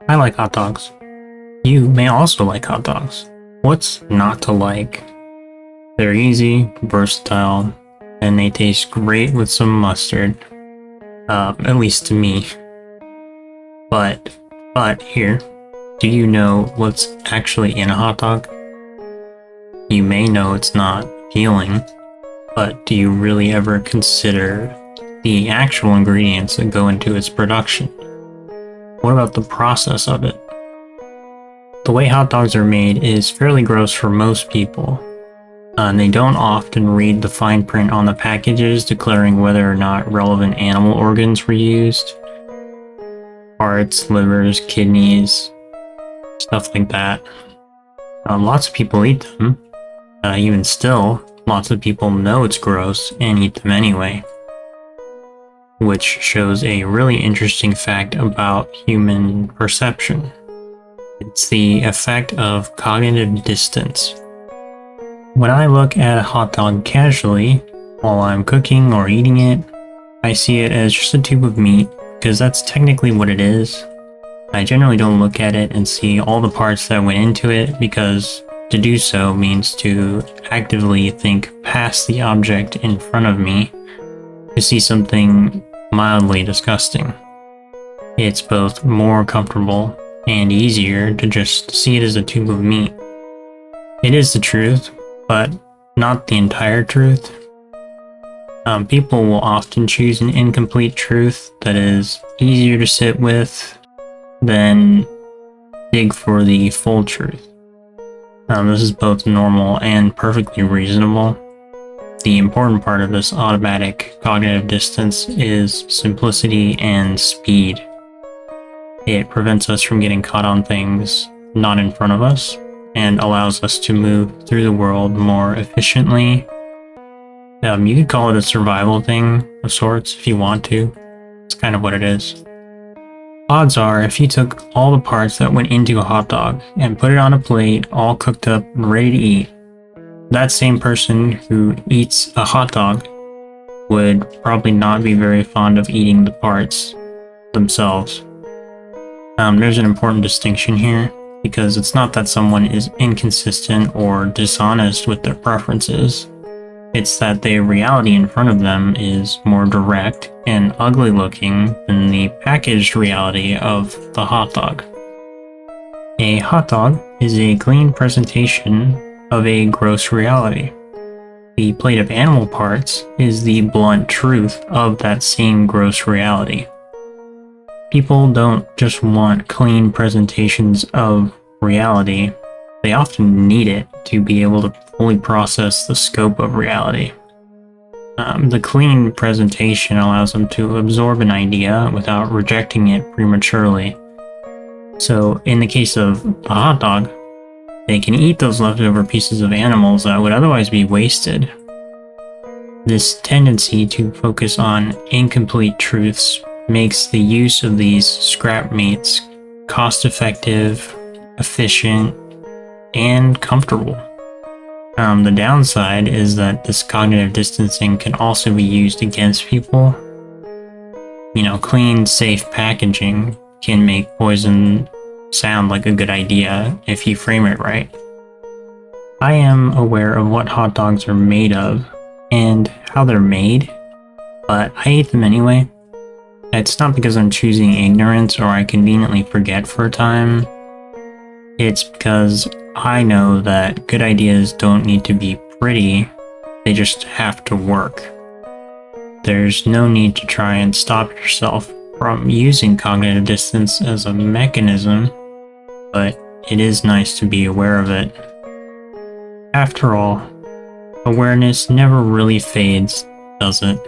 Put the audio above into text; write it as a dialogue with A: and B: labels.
A: I like hot dogs. You may also like hot dogs. What's not to like? They're easy, versatile, and they taste great with some mustard. At least to me. But here, do you know what's actually in a hot dog? You may know it's not appealing, but do you really ever consider the actual ingredients that go into its production? What about the process of it? The way hot dogs are made is fairly gross for most people, and they don't often read the fine print on the packages declaring whether or not relevant animal organs were used. Hearts, livers, kidneys, stuff like that. Lots of people eat them. Even still, lots of people know it's gross and eat them anyway. Which shows a really interesting fact about human perception. It's the effect of cognitive distance. When I look at a hot dog casually, while I'm cooking or eating it, I see it as just a tube of meat, because that's technically what it is. I generally don't look at it and see all the parts that went into it, because to do so means to actively think past the object in front of me to see something mildly disgusting. It's both more comfortable and easier to just see it as a tube of meat. It is the truth, but not the entire truth. People will often choose an incomplete truth that is easier to sit with than dig for the full truth. This is both normal and perfectly reasonable. The important part of this automatic cognitive distance is simplicity and speed. It prevents us from getting caught on things not in front of us and allows us to move through the world more efficiently. You could call it a survival thing of sorts if you want to. It's kind of what it is. Odds are, if you took all the parts that went into a hot dog and put it on a plate, all cooked up and ready to eat, that same person who eats a hot dog would probably not be very fond of eating the parts themselves. There's an important distinction here, because it's not that someone is inconsistent or dishonest with their preferences. It's that the reality in front of them is more direct and ugly looking than the packaged reality of the hot dog. A hot dog is a clean presentation of a gross reality. The plate of animal parts is the blunt truth of that same gross reality. People don't just want clean presentations of reality, they often need it to be able to fully process the scope of reality. The clean presentation allows them to absorb an idea without rejecting it prematurely. So in the case of a hot dog, they can eat those leftover pieces of animals that would otherwise be wasted. This tendency to focus on incomplete truths makes the use of these scrap meats cost-effective, efficient, and comfortable. The downside is that this cognitive distancing can also be used against people. Clean, safe packaging can make poison sound like a good idea if you frame it right. I am aware of what hot dogs are made of and how they're made, but I eat them anyway. It's not because I'm choosing ignorance or I conveniently forget for a time. It's because I know that good ideas don't need to be pretty, they just have to work. There's no need to try and stop yourself from using cognitive distance as a mechanism, but it is nice to be aware of it. After all, awareness never really fades, does it?